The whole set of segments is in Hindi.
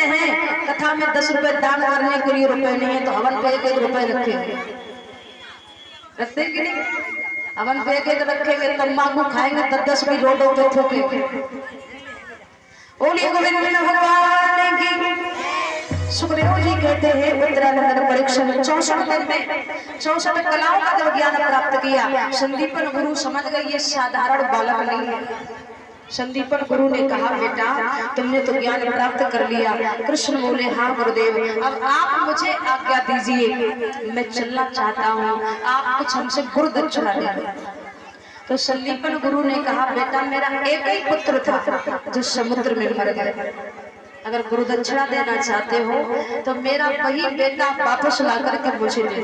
हैं कथा में 10 रुपए दान करने के लिए रुपए नहीं है तो हवन पे 1 रुपए रखेंगे, रखते कि नहीं? हवन पे 1 रखेंगे, तम्बाकू खाएंगे 10 भी रोडों पे थूकेंगे। बोलिए गोविंद भगवान की। सुखदेव जी कहते हैं उत्तरानंद परीक्षा में 64 दिन में 64 कलाओं का जब ज्ञान प्राप्त किया, संदीपन गुरु समझ गए ये साधारण बालक नहीं है। संदीपन गुरु ने कहा बेटा तुमने तो ज्ञान प्राप्त कर लिया। कृष्ण बोले हाँ गुरुदेव, अब आप मुझे आज्ञा दीजिए, मैं चलना चाहता हूँ, आप कुछ हमसे गुरु दक्षिणा दे। तो संदीपन गुरु ने कहा बेटा मेरा एक ही पुत्र था जो समुद्र में मर गया, अगर गुरु दक्षिणा देना चाहते हो तो मेरा वही बेटा वापस ला करके मुझे दे दे।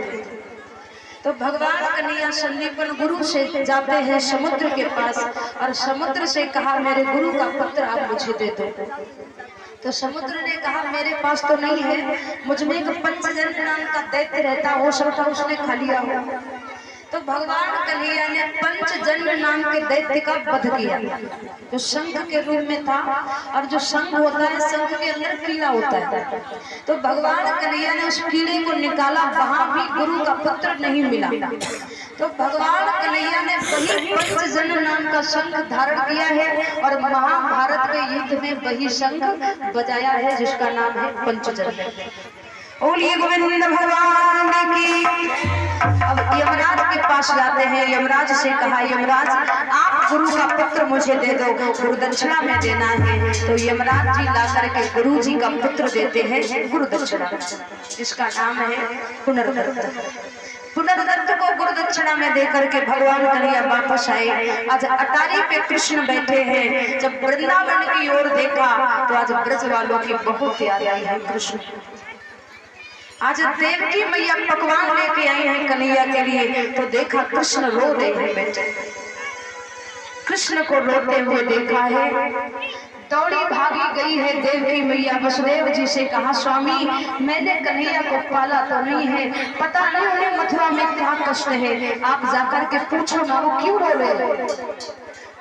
तो भगवान कन्हैया संदीपन गुरु से जाते हैं समुद्र के पास और समुद्र से कहा मेरे गुरु का पुत्र आप मुझे दे दो। तो समुद्र ने कहा मेरे पास तो नहीं है, मुझ में एक पंचजन्य नाम का दैत्य रहता, हो सकता उसने खा लिया हो। तो भगवान कन्हैया ने पंचजन्य नाम के दैत्य का वध किया, जो शंख के रूप में था, और जो शंख होता है शंख के अंदर कीड़ा होता है। तो भगवान कन्हैया ने उस कीड़े को निकाला, वहां भी गुरु का पुत्र नहीं मिला। तो भगवान कन्हैया ने वही पंचजन्य नाम का शंख धारण किया है और महाभारत के युद्ध में वही शंख बजाया है जिसका नाम है पंचजन्य। बोलिए गोविंद भगवान की। अब यमराज के पास जाते हैं, यमराज से कहा यमराज आप गुरु का पुत्र मुझे दे दो, गुरु दक्षिणा में देना है। तो यमराज जी ला करके गुरु जी का पुत्र देते हैं गुरु दक्षिणा, जिसका नाम है पुनर्दत्त। पुनर्दत्त को गुरु दक्षिणा में देकर के भगवान कन्हैया वापस आए। आज अटारी पे कृष्ण बैठे हैं, जब वृंदावन की ओर देखा तो आज ब्रज वालों की बहुत याद आई है कृष्ण। आज देवकी मैया पकवान लेके आई है कन्हैया के लिए, तो देखा कृष्ण रो रहे हैं बेटे। कृष्ण को रोते हुए देखा है, दौड़ी भागी गई है देवकी मैया वसुदेव जी से कहा स्वामी मैंने कन्हैया को पाला तो नहीं है, पता नहीं उन्हें मथुरा में क्या कष्ट है, आप जाकर के पूछो ना वो क्यों रो रहे।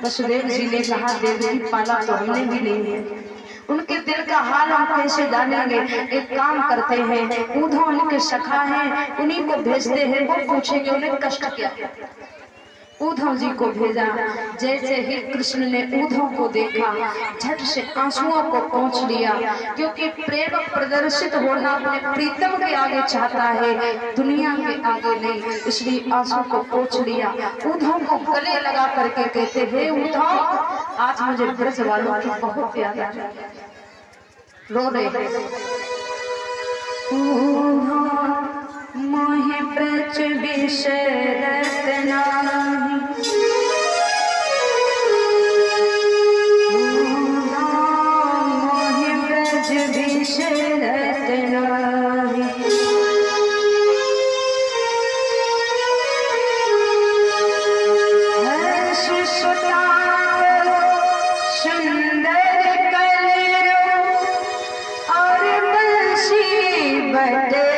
वसुदेव जी ने कहा देवकी पाला तो हमने भी नहीं है, उनके दिल का हाल हम कैसे जानेंगे। एक काम करते हैं, उद्धव उनके सखा हैं, उन्हीं को भेजते हैं, वो पूछेंगे उन्हें कष्ट क्या। उद्धव जी को भेजा। जैसे ही कृष्ण ने उद्धव को देखा झट से आंसुओं को पोंछ लिया, क्योंकि प्रेम प्रदर्शित होना अपने प्रीतम के आगे चाहता है, दुनिया के आगे नहीं, इसलिए आंसू को पोंछ लिया। उद्धव को गले लगा करके कहते हैं उद्धव आज मुझे ब्रज वालों की बहुत याद आ रही है, रो रहे मोहे ब्रज बिसरत नाही, मोहे ब्रज बिसरत नाही, हर्ष सुता सुंदर कलरो और बंसी बड़े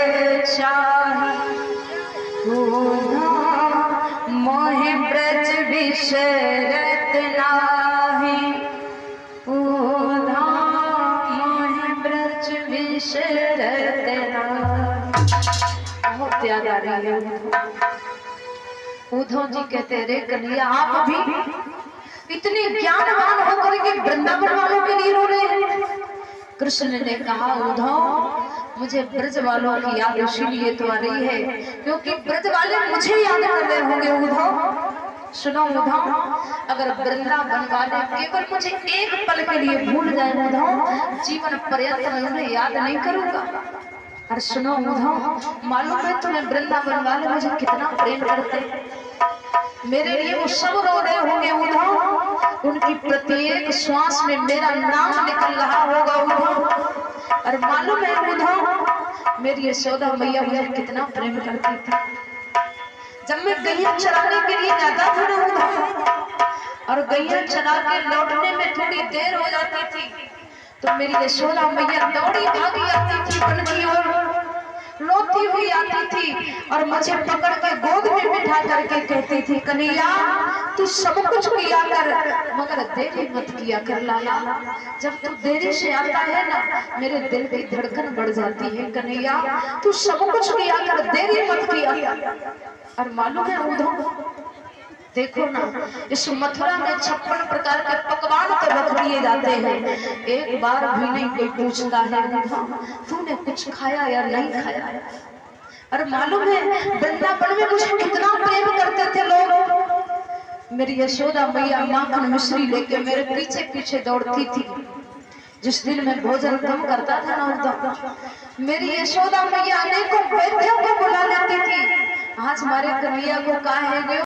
मोहे ब्रज बिसरत नाही, मोहे ब्रज बिसरत नाही। बहुत याद आ रही है। उद्धव जी कहते रे कन्हैया आप भी इतने ज्ञानवान होकर के वृंदावन वालों के लिए रो रहे हैं। कृष्ण ने कहा उद्धव मुझे ब्रज वालों की याद इसीलिए तो आ रही है क्योंकि ब्रज वाले मुझे याद कर रहे होंगे। उद्धव सुनो उद्धव, अगर वृंदावन वाले केवल मुझे एक पल के लिए भूल जाए उद्धव, जीवन पर्यंत मैं उन्हें याद नहीं करूंगा। और सुनो उद्धव, मालूम है तुम्हें वृंदावन वाले मुझे कितना प्रेम करते, मेरे लिए वो सब रो रहे होंगे उद्धव, उनकी प्रत्येक श्वास में मेरा नाम निकल रहा होगा उद्धव। और मालूम है उद्धव मेरी यशोदा मैया मुझे कितना प्रेम करती थी, जब मैं गैया चराने के लिए जाता था ना उद्धव, और गैया चरा के लौटने में थोड़ी देर हो जाती थी तो मेरी यशोदा मैया दौड़ी भागी आती थी वन की ओर, रोती हुई आती थी और मुझे पकड़ के गोद में बिठा करके कहती थी, कन्हैया तू सब कुछ किया कर मगर देरी मत किया कर लाला। जब तू देरी से आता है ना मेरे दिल की धड़कन बढ़ जाती है। कन्हैया तू सब कुछ किया कर, देरी मत किया। और मालूम है उद्धव, देखो ना इस मथुरा में 56 प्रकार के पकवान तो रख दिए जाते हैं, एक बार भी नहीं कोई पूछता है तूने कुछ खाया या नहीं खाया। और मालूम है वृंदावन में मुझे कितना प्रेम करते थे लोग। मेरी यशोदा मैया माखन मिश्री लेके मेरे पीछे पीछे दौड़ती थी। जिस दिन मैं भोजन कम करता था ना उद्धव, मेरी यशोदा मैया अनेकों वैद्यों को बुला लेती थी। आज हमारे कन्हैया को कहा है